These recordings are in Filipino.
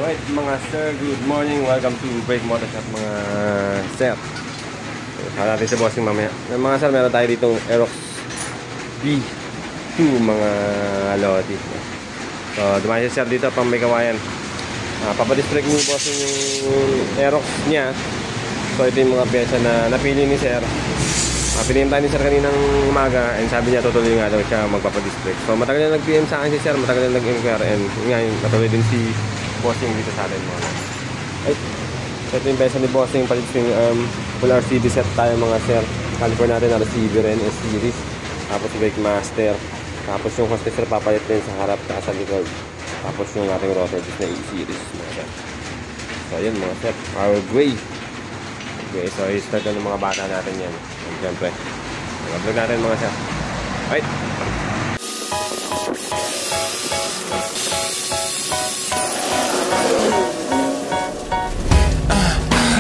Alright mga sir, good morning. Welcome to Brake Motorshop mga sir. Kala natin si bossing mamaya. Mga sir, meron tayo ditong Aerox B2 mga lodi. So dumayo si sir dito pang may kawayan. Papadistrect ni bossing yung Aerox niya. So ito yung mga pyesa na napili ni sir. Pinimta ni sir kaninang umaga and sabi niya tutuloy nga daw siya magpapadistrict. So matagal na nag-PM sa akin si sir, matagal na nag-inquire and ngayon natuloy din si bossing dito sa atin mga. Ay, ito yung pyesa ni bossing, palit yung full RCB set tayo mga sir. Caliper natin RCB rin S-series. Tapos brake master. Tapos yung hostess papalit din sa harap at sa likod. Tapos yung ating rotor disc na E-series mga sir. So ayun mga sir, our way. Okay, so i-start na ng mga bata natin yan. And siyempre, mag-vlog natin mga sir. Right!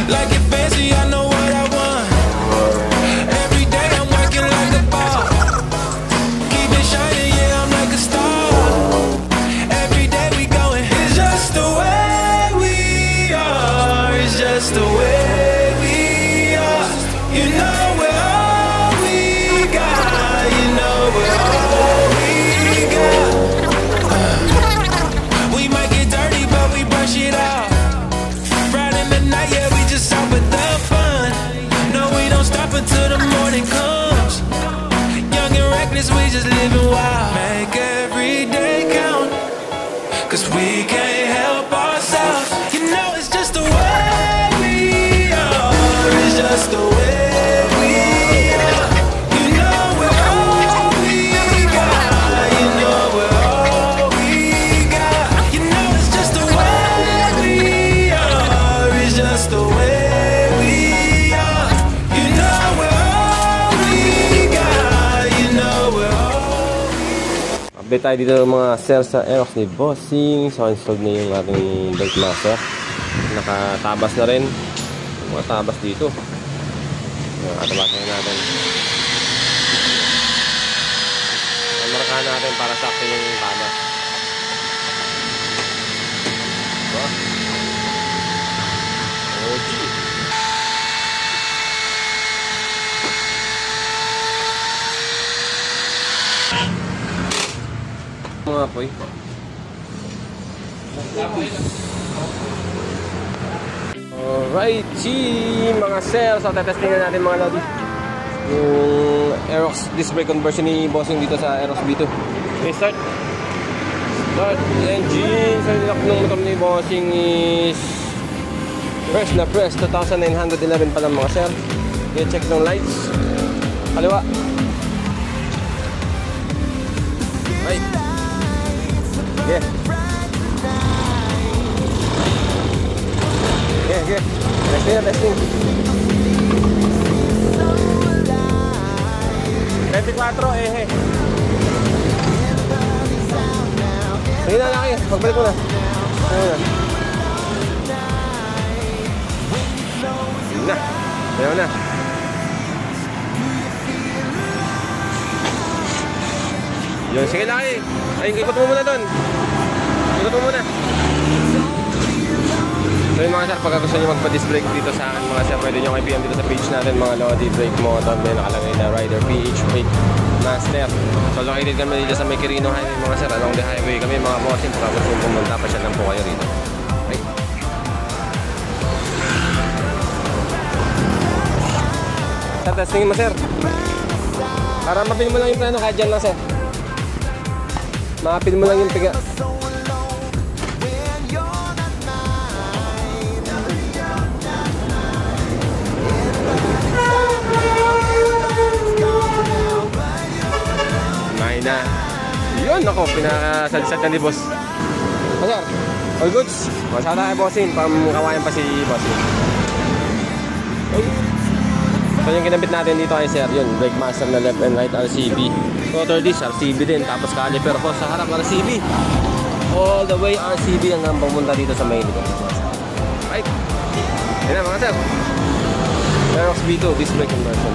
Like it fancy, I know what I want. Every day I'm working like a boss. Keep it shining, yeah, I'm like a star. Every day we going. It's just the way we are. It's just the way we are. You know we're all we got. You know we're all we got. We might get dirty, but we brush it off. Friday night, yeah, we just out with the fun. No, we don't stop until the morning comes. Young and reckless, we just living wild. Make every day count, 'cause we can't help ourselves. You know it's just the way we are. It's just the way we are. You know we're all we got. You know we're all we got. You know it's just the way we are. It's just the way we are. You know we're all we got. You know we're all. Update tayo dito mga sir sa Aerox ni bossing. So installed na yung ating brake master. Nakatabas na rin. Mga tabas dito. Atabasan natin. Markahan natin para sakto yung tabas. Diba? OG. Mga apoy. Alright, mga sir. So tetesting na natin mga lodi yung Aerox disc brake conversion ni bossing dito sa Aerox B2. Okay, start engine. So yung lock ng motor ni bossing is press na press 2,911 pa lang mga sir. Okay, check ng lights. Kaliwa. Right. Okay. Okay. Testing. 24 ehe. Sige na laki, pagbalik ko na. Ayaw na. Yun, sige laki. Ay, ikot mo muna doon. Ikot mo muna. So yung mga sir, pagka gusto nyo magpa-disc brake dito sa akin mga sir, pwede nyo kay PM dito sa page natin mga Lodi Brake Motor. May nakalagay na Rider PH Brake Master. So located kami dito sa May Quirino Highway mga sir, along the highway kami mga bossing. Pagka gusto nyo pumunta pa siya lang po kayo rito. Okay. Sir, testingin mo sir. Para mapin mo lang yung plano kahit dyan lang sir. Mapin mo lang yung piga. Na. Yun ako, pinakasalisat ka ni boss. Sir, all goods. Masada kay bossing, pamkawayan pa si bossing. So yung kinabit natin dito kay sir, yun, brake master na left and right RCB. Rotor disc RCB din, tapos caliper ko sa harap RCB. All the way RCB hanggang pumunta dito sa main dito. Right. Yan na mga sir. Aerox B2, disc brake conversion.